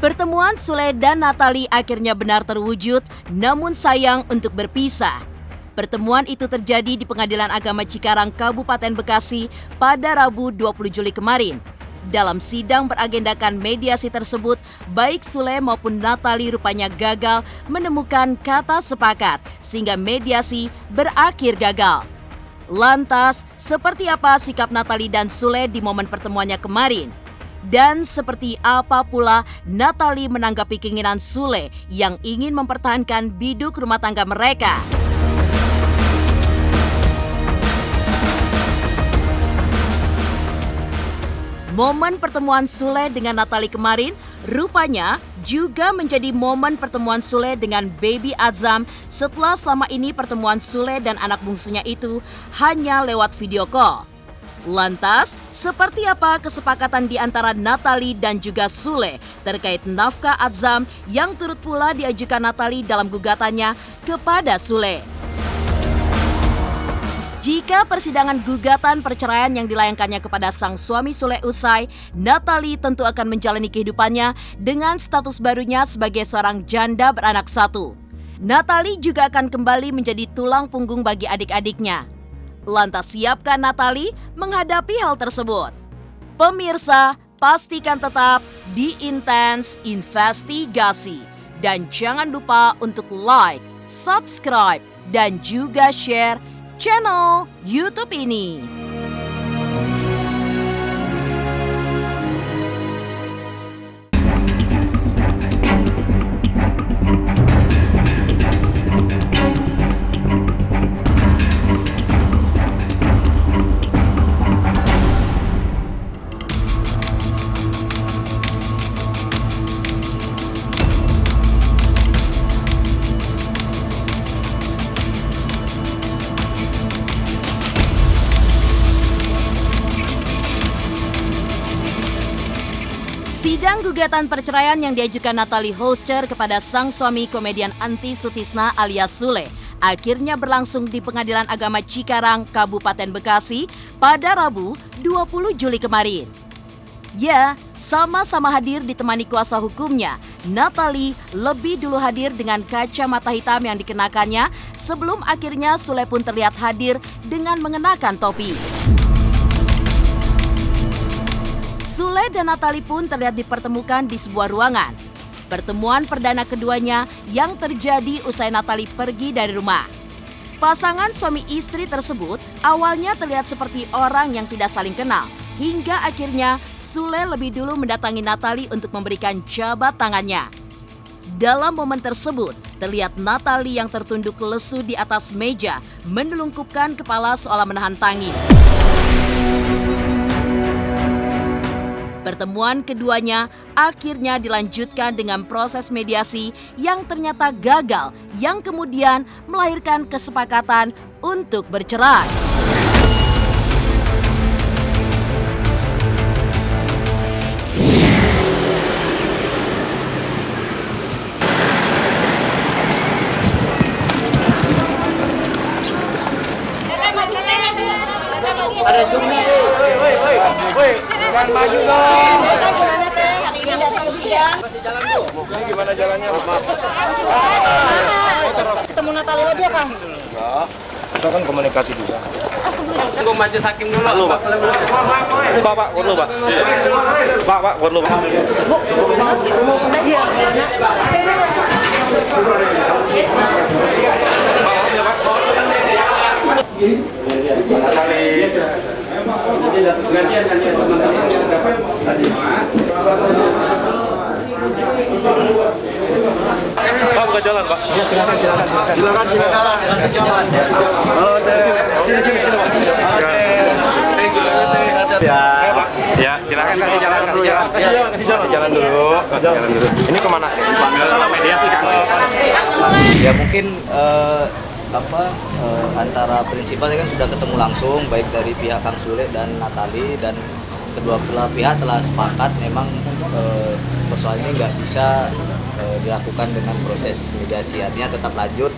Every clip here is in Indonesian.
Pertemuan Sule dan Natali akhirnya benar terwujud, namun sayang untuk berpisah. Pertemuan itu terjadi di Pengadilan Agama Cikarang, Kabupaten Bekasi pada Rabu 20 Juli kemarin. Dalam sidang beragendakan mediasi tersebut, baik Sule maupun Natali rupanya gagal menemukan kata sepakat sehingga mediasi berakhir gagal. Lantas, seperti apa sikap Natali dan Sule di momen pertemuannya kemarin? Dan seperti apa pula Natali menanggapi keinginan Sule yang ingin mempertahankan biduk rumah tangga mereka? Momen pertemuan Sule dengan Natali kemarin rupanya juga menjadi momen pertemuan Sule dengan Baby Azam setelah selama ini pertemuan Sule dan anak bungsunya itu hanya lewat video call. Lantas, seperti apa kesepakatan di antara Natali dan juga Sule terkait nafkah Azam yang turut pula diajukan Natali dalam gugatannya kepada Sule? Jika persidangan gugatan perceraian yang dilayangkannya kepada sang suami Sule usai, Natali tentu akan menjalani kehidupannya dengan status barunya sebagai seorang janda beranak satu. Natali juga akan kembali menjadi tulang punggung bagi adik-adiknya. Lantas siapkah Natali menghadapi hal tersebut? Pemirsa, pastikan tetap di Intens Investigasi. Dan jangan lupa untuk like, subscribe, dan juga share channel YouTube ini. Sidang gugatan perceraian yang diajukan Natali Holscher kepada sang suami komedian Anti Sutisna alias Sule akhirnya berlangsung di Pengadilan Agama Cikarang, Kabupaten Bekasi pada Rabu 20 Juli kemarin. Ya, sama-sama hadir ditemani kuasa hukumnya. Natali lebih dulu hadir dengan kacamata hitam yang dikenakannya sebelum akhirnya Sule pun terlihat hadir dengan mengenakan topi. Sule dan Natali pun terlihat dipertemukan di sebuah ruangan. Pertemuan perdana keduanya yang terjadi usai Natali pergi dari rumah. Pasangan suami istri tersebut awalnya terlihat seperti orang yang tidak saling kenal, hingga akhirnya Sule lebih dulu mendatangi Natali untuk memberikan jabat tangannya. Dalam momen tersebut, terlihat Natali yang tertunduk lesu di atas meja, menelungkupkan kepala seolah menahan tangis. Pertemuan keduanya akhirnya dilanjutkan dengan proses mediasi yang ternyata gagal, yang kemudian melahirkan kesepakatan untuk bercerai. Ada jumlah, woi, jangan maju dong. Masih jalan dulu. Ini gimana jalannya, Pak? Ketemu Natali lagi ya, Kang? Enggak, kita kan komunikasi juga. Tunggu majelis hakim dulu, Pak. Pak, perlu, Pak. Pak, perlu, Pak. Bu, mau ketemu dia. Gantian teman-teman yang dapat tadi. Pak, buka jalan, Pak. Ya, silakan. Ya, silakan kasih jalan dulu ya. Jalan dulu. Ini kemana? Mediasi kan. Ya mungkin antara prinsipal kan sudah ketemu langsung baik dari pihak Kang Sule dan Natali, dan kedua belah pihak telah sepakat memang persoalan ini nggak bisa dilakukan dengan proses mediasi, artinya tetap lanjut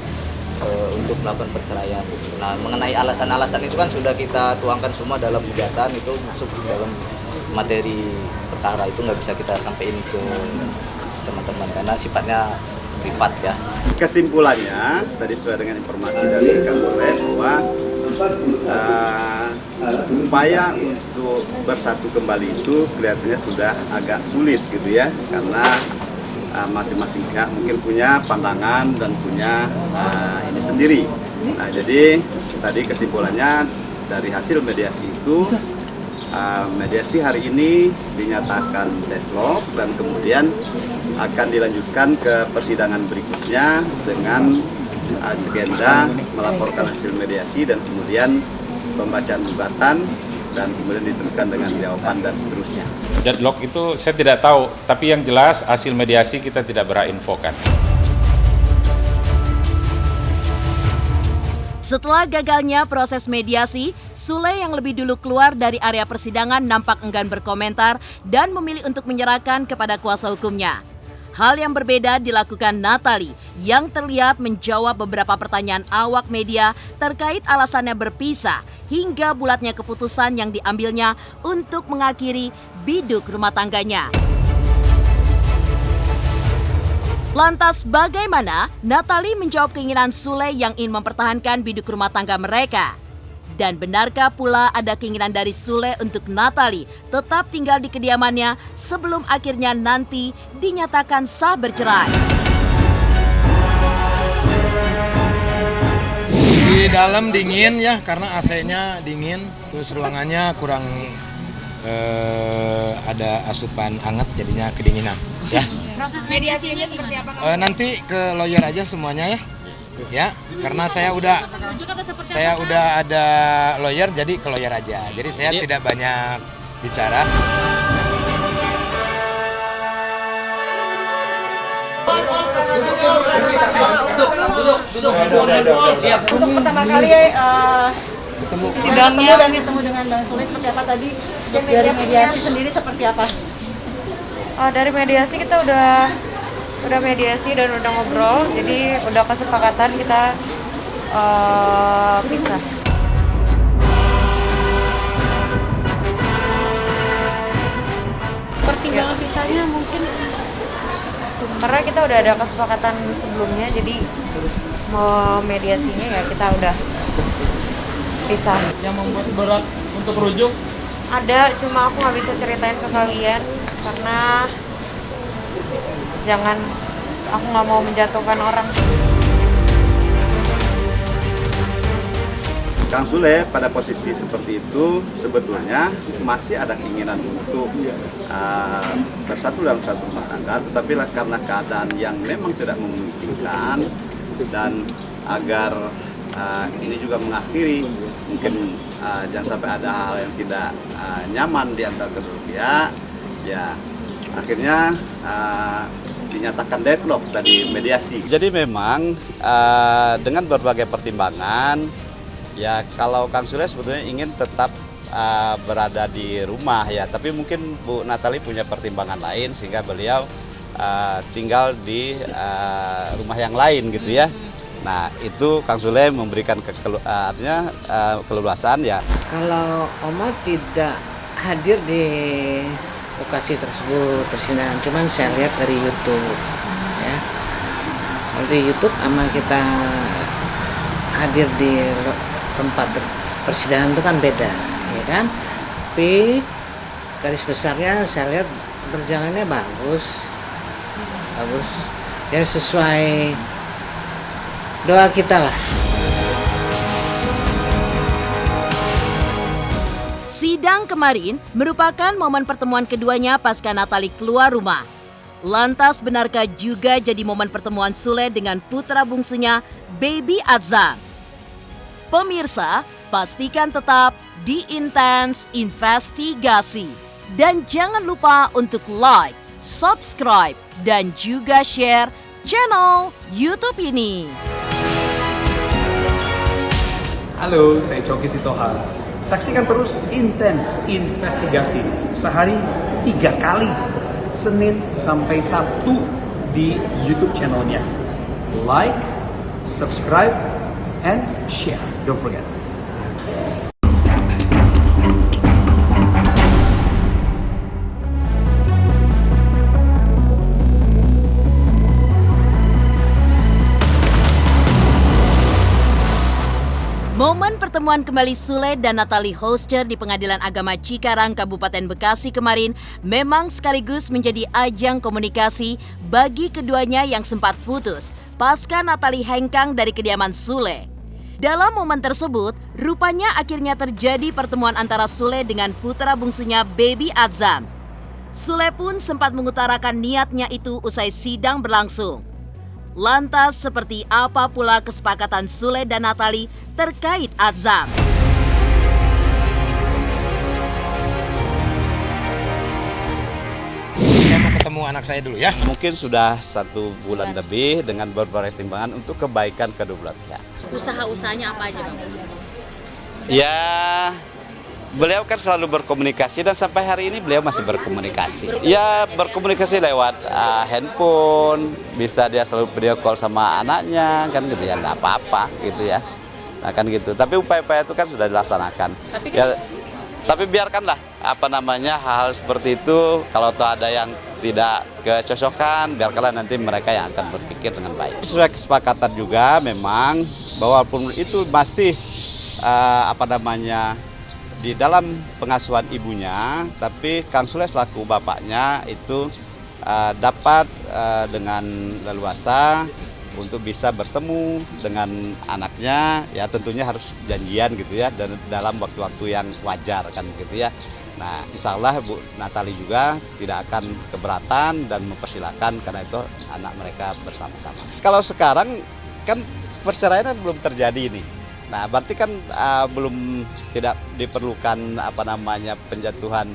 untuk melakukan perceraian. Nah, mengenai alasan-alasan itu kan sudah kita tuangkan semua dalam gugatan, itu masuk dalam materi perkara, itu nggak bisa kita sampaikan ke teman-teman karena sifatnya privat ya. Kesimpulannya tadi sesuai dengan informasi dari Kang Sule bahwa upaya untuk bersatu kembali itu kelihatannya sudah agak sulit gitu ya, karena masing-masing pihak mungkin punya pandangan dan punya ini sendiri. Nah, jadi tadi kesimpulannya dari hasil mediasi itu, mediasi hari ini dinyatakan deadlock dan kemudian akan dilanjutkan ke persidangan berikutnya dengan agenda melaporkan hasil mediasi dan kemudian pembacaan gugatan dan kemudian ditentukan dengan jawaban dan seterusnya. Deadlock itu saya tidak tahu, tapi yang jelas hasil mediasi kita tidak berhak infokan. Setelah gagalnya proses mediasi, Sule yang lebih dulu keluar dari area persidangan nampak enggan berkomentar dan memilih untuk menyerahkan kepada kuasa hukumnya. Hal yang berbeda dilakukan Natali yang terlihat menjawab beberapa pertanyaan awak media terkait alasannya berpisah hingga bulatnya keputusan yang diambilnya untuk mengakhiri biduk rumah tangganya. Lantas bagaimana Natali menjawab keinginan Sule yang ingin mempertahankan biduk rumah tangga mereka? Dan benarkah pula ada keinginan dari Sule untuk Natali tetap tinggal di kediamannya sebelum akhirnya nanti dinyatakan sah bercerai? Di dalam dingin ya, karena AC-nya dingin, terus ruangannya kurang ada asupan hangat jadinya kedinginan ya. Proses mediasinya seperti apa, Kang? Nanti ke lawyer aja semuanya ya, karena saya udah ada lawyer, jadi ke lawyer aja. Jadi saya tidak banyak bicara. Untuk pertama kali sidangnya ketemu dengan Bang Sule seperti apa tadi? Dari mediasi sendiri seperti apa? Dari mediasi kita udah mediasi dan udah ngobrol, jadi udah kesepakatan kita pisah. Pertimbangan pisahnya mungkin Karena kita udah ada kesepakatan sebelumnya, jadi mau mediasinya ya kita udah pisah. Yang membuat berat untuk rujuk? Ada, cuma aku nggak bisa ceritain ke kalian karena aku nggak mau menjatuhkan orang. Kang Sule pada posisi seperti itu sebetulnya masih ada keinginan untuk bersatu dalam satu rumah tangga, tetapi karena keadaan yang memang tidak memungkinkan dan agar ini juga mengakhiri mungkin jangan sampai ada hal yang tidak nyaman di antara kedua pihak, ya akhirnya dinyatakan deadlock tadi mediasi. Jadi memang dengan berbagai pertimbangan, ya kalau Kang Sule sebetulnya ingin tetap berada di rumah ya, tapi mungkin Bu Natali punya pertimbangan lain sehingga beliau tinggal di rumah yang lain gitu ya. Nah itu Kang Sule memberikan artinya keleluasan ya. Kalau Oma tidak hadir di lokasi tersebut persidangan, cuman saya lihat dari YouTube ya. Dari YouTube sama kita hadir di tempat persidangan itu kan beda, ya kan? Tapi garis besarnya saya lihat berjalannya bagus, ya sesuai doa kita lah. Sidang kemarin merupakan momen pertemuan keduanya pasca Natali keluar rumah. Lantas benarkah juga jadi momen pertemuan Sule dengan putra bungsunya, Baby Atzam? Pemirsa, pastikan tetap di Intens Investigasi. Dan jangan lupa untuk like, subscribe, dan juga share channel YouTube ini. Halo, saya Coki Sitohang. Saksikan terus Intens Investigasi sehari 3 kali, Senin sampai Sabtu di YouTube channelnya. Like, subscribe, and share. Don't forget. Pertemuan kembali Sule dan Natalie Hoster di Pengadilan Agama Cikarang, Kabupaten Bekasi kemarin memang sekaligus menjadi ajang komunikasi bagi keduanya yang sempat putus pasca Natalie hengkang dari kediaman Sule. Dalam momen tersebut, rupanya akhirnya terjadi pertemuan antara Sule dengan putra bungsunya Baby Adzam. Sule pun sempat mengutarakan niatnya itu usai sidang berlangsung. Lantas seperti apa pula kesepakatan Sule dan Natalie terkait Adzam? Saya mau ketemu anak saya dulu ya. Mungkin sudah 1 bulan lebih dengan berbagai timbangan untuk kebaikan kedua belah pihak. Usaha-usahanya apa aja, Bang? Ya, beliau kan selalu berkomunikasi dan sampai hari ini beliau masih berkomunikasi. Ya, berkomunikasi lewat handphone, bisa dia selalu video call sama anaknya, kan gitu ya, nggak apa-apa gitu ya. Nah, kan gitu. Tapi upaya-upaya itu kan sudah dilaksanakan. Tapi biarkanlah hal-hal seperti itu, kalau toh ada yang tidak kecocokan, biarkanlah nanti mereka yang akan berpikir dengan baik. Sesuai kesepakatan juga memang bahwa walaupun itu masih di dalam pengasuhan ibunya, tapi Kang Sule selaku bapaknya itu dapat dengan leluasa untuk bisa bertemu dengan anaknya, ya tentunya harus janjian gitu ya, dan dalam waktu-waktu yang wajar kan gitu ya. Nah, insya Allah Bu Natalie juga tidak akan keberatan dan mempersilahkan karena itu anak mereka bersama-sama. Kalau sekarang kan perceraian belum terjadi nih. Nah, berarti kan tidak diperlukan penjatuhan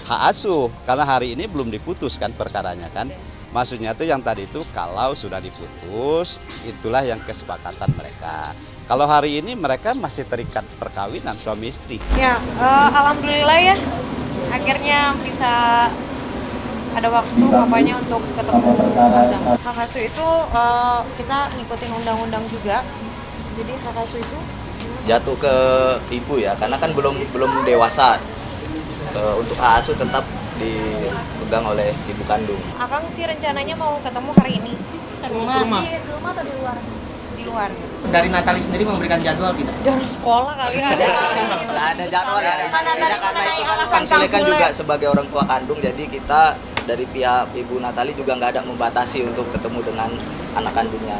hak asuh karena hari ini belum diputus kan perkaranya kan. Maksudnya itu yang tadi itu kalau sudah diputus itulah yang kesepakatan mereka. Kalau hari ini mereka masih terikat perkawinan suami istri. Ya, alhamdulillah ya. Akhirnya bisa ada waktu bapaknya untuk ketemu Adzam. Hak asuh itu kita ngikutin undang-undang juga. Jadi hak asuh itu Jatuh ke ibu ya, karena kan belum dewasa. Untuk hak asuh tetap dipegang oleh ibu kandung. Akang sih rencananya mau ketemu hari ini. Di rumah atau di luar? Di luar. Dari Natalie sendiri memberikan jadwal tidak? Jadwal sekolah kali ada. Nggak ada jadwal ya. Karena itu kan Kang Sule kan juga sebagai orang tua kandung, jadi kita dari pihak ibu Natalie juga nggak ada membatasi untuk ketemu dengan anak kandungnya.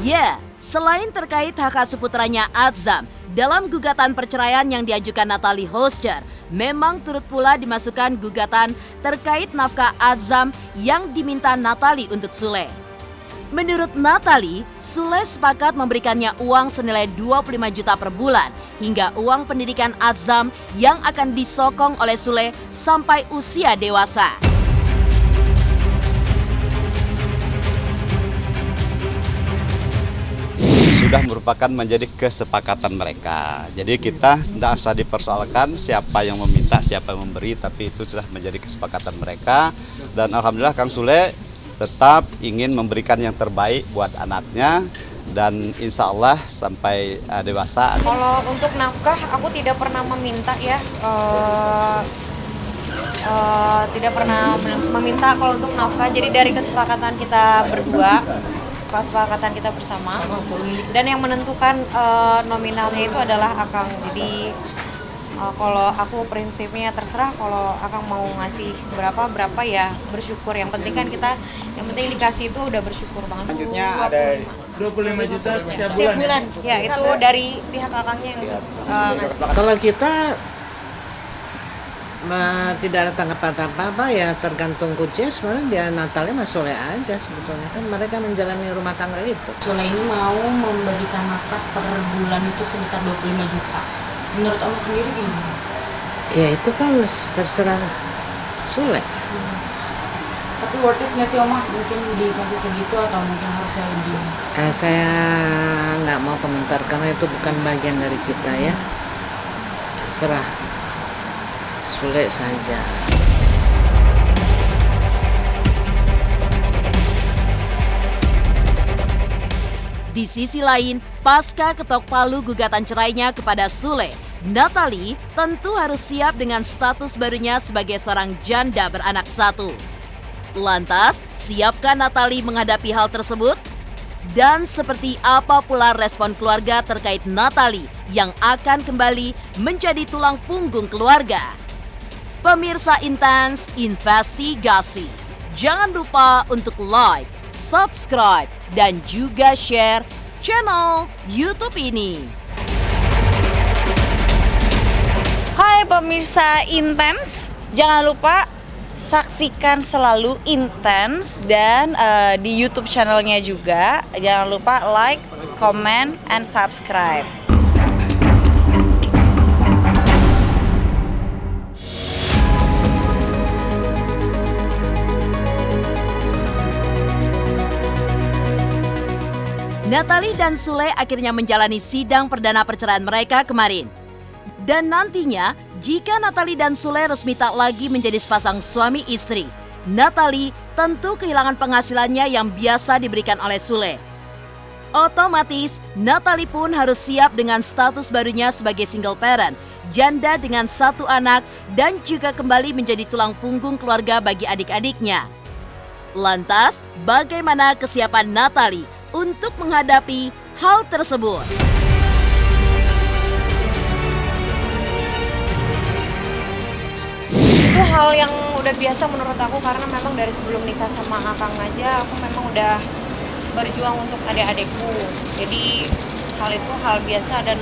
Ya, selain terkait hak asuh putranya Adzam, dalam gugatan perceraian yang diajukan Natalie Hoster, memang turut pula dimasukkan gugatan terkait nafkah Adzam yang diminta Natalie untuk Sule. Menurut Natalie, Sule sepakat memberikannya uang senilai 25 juta per bulan hingga uang pendidikan Adzam yang akan disokong oleh Sule sampai usia dewasa. Sudah merupakan menjadi kesepakatan mereka. Jadi kita tidak usah dipersoalkan siapa yang meminta, siapa yang memberi, tapi itu sudah menjadi kesepakatan mereka. Dan alhamdulillah Kang Sule tetap ingin memberikan yang terbaik buat anaknya dan insya Allah sampai dewasa. Kalau untuk nafkah aku tidak pernah meminta ya. Tidak pernah meminta kalau untuk nafkah. Jadi dari kesepakatan kita berdua, kesepakatan kita bersama, dan yang menentukan nominalnya itu adalah Akang. Jadi kalau aku prinsipnya terserah, kalau Akang mau ngasih berapa ya bersyukur. Yang penting kan kita, yang penting dikasih itu udah bersyukur banget. Selanjutnya ada 25 juta setiap Setiap bulan. bulan. Ya itu dari pihak Akangnya yang ngasih. Kalau kita tidak ada tanggapan apa-apa ya tergantung Kuces, sebenarnya dia Natalie mah Sule aja sebetulnya, kan mereka menjalani rumah tangga itu. Sule ini mau memberikan nafkah per bulan itu sekitar 25 juta. Menurut Oma sendiri gimana? Ya itu kan terserah Sule. Tapi worth it nggak sih Oma? Mungkin dikasih segitu atau mungkin harusnya lebih? Saya nggak mau komentar karena itu bukan bagian dari kita ya. Serah Sule saja. Di sisi lain, pasca ketok palu gugatan cerainya kepada Sule, Natalie tentu harus siap dengan status barunya sebagai seorang janda beranak satu. Lantas, Siapkah Natalie menghadapi hal tersebut? Dan seperti apa pula respon keluarga terkait Natalie yang akan kembali menjadi tulang punggung keluarga? Pemirsa Intens Investigasi, jangan lupa untuk like, subscribe, dan juga share channel YouTube ini. Hai pemirsa Intens, jangan lupa saksikan selalu Intens dan di YouTube channelnya juga. Jangan lupa like, comment, and subscribe. Natalie dan Sule akhirnya menjalani sidang perdana perceraian mereka kemarin. Dan nantinya, jika Natalie dan Sule resmi tak lagi menjadi sepasang suami istri, Natalie tentu kehilangan penghasilannya yang biasa diberikan oleh Sule. Otomatis, Natalie pun harus siap dengan status barunya sebagai single parent, janda dengan 1 anak, dan juga kembali menjadi tulang punggung keluarga bagi adik-adiknya. Lantas, bagaimana kesiapan Natalie untuk menghadapi hal tersebut? Itu hal yang udah biasa menurut aku, karena memang dari sebelum nikah sama Akang aja aku memang udah berjuang untuk adik-adikku. Jadi hal itu hal biasa, dan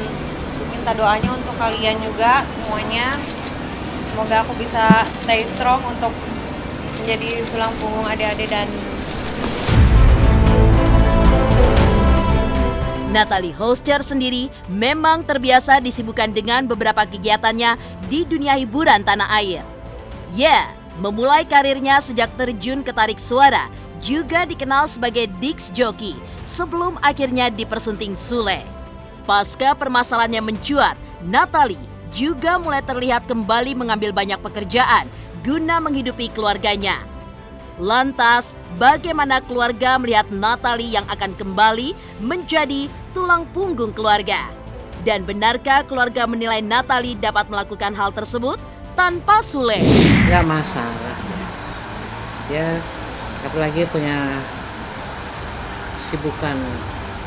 minta doanya untuk kalian juga semuanya. Semoga aku bisa stay strong untuk menjadi tulang punggung adik-adik. Dan Natalie Hoster sendiri memang terbiasa disibukkan dengan beberapa kegiatannya di dunia hiburan tanah air. Memulai karirnya sejak terjun ke tarik suara, juga dikenal sebagai disc jockey sebelum akhirnya dipersunting Sule. Pasca permasalahannya mencuat, Natalie juga mulai terlihat kembali mengambil banyak pekerjaan guna menghidupi keluarganya. Lantas, bagaimana keluarga melihat Natalie yang akan kembali menjadi tulang punggung keluarga? Dan benarkah keluarga menilai Natalie dapat melakukan hal tersebut tanpa Sule? Nggak masalah. Ya, apalagi punya sibukan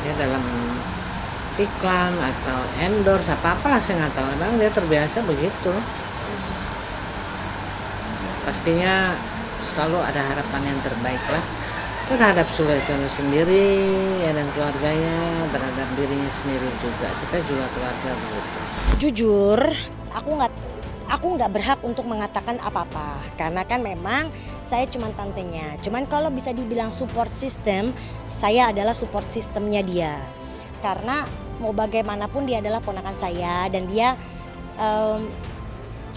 ya dalam iklan atau endorse apa-apa lah, saya nggak tahu. Memang dia terbiasa begitu. Pastinya selalu ada harapan yang terbaik lah terhadap Sule sendiri ya, dan keluarganya, terhadap dirinya sendiri juga. Kita juga keluarga begitu. Jujur, aku nggak berhak untuk mengatakan apa-apa, karena kan memang saya cuma tantenya. Cuman kalau bisa dibilang support system, saya adalah support sistemnya dia. Karena mau bagaimanapun dia adalah ponakan saya, dan dia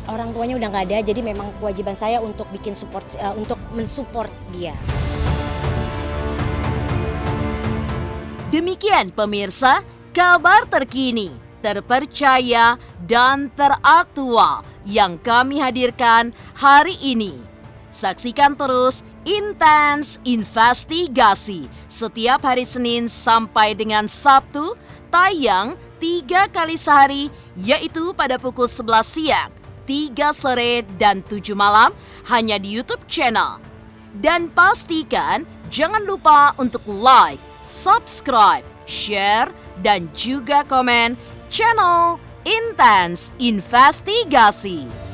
orang tuanya udah nggak ada, jadi memang kewajiban saya untuk bikin support, untuk mensupport dia. Demikian pemirsa, kabar terkini, terpercaya, dan teraktual yang kami hadirkan hari ini. Saksikan terus Intens Investigasi setiap hari Senin sampai dengan Sabtu, tayang 3 kali sehari, yaitu pada pukul 11 siang, 3 sore, dan 7 malam, hanya di YouTube channel. Dan pastikan jangan lupa untuk like, subscribe, share, dan juga komen channel Intens Investigasi.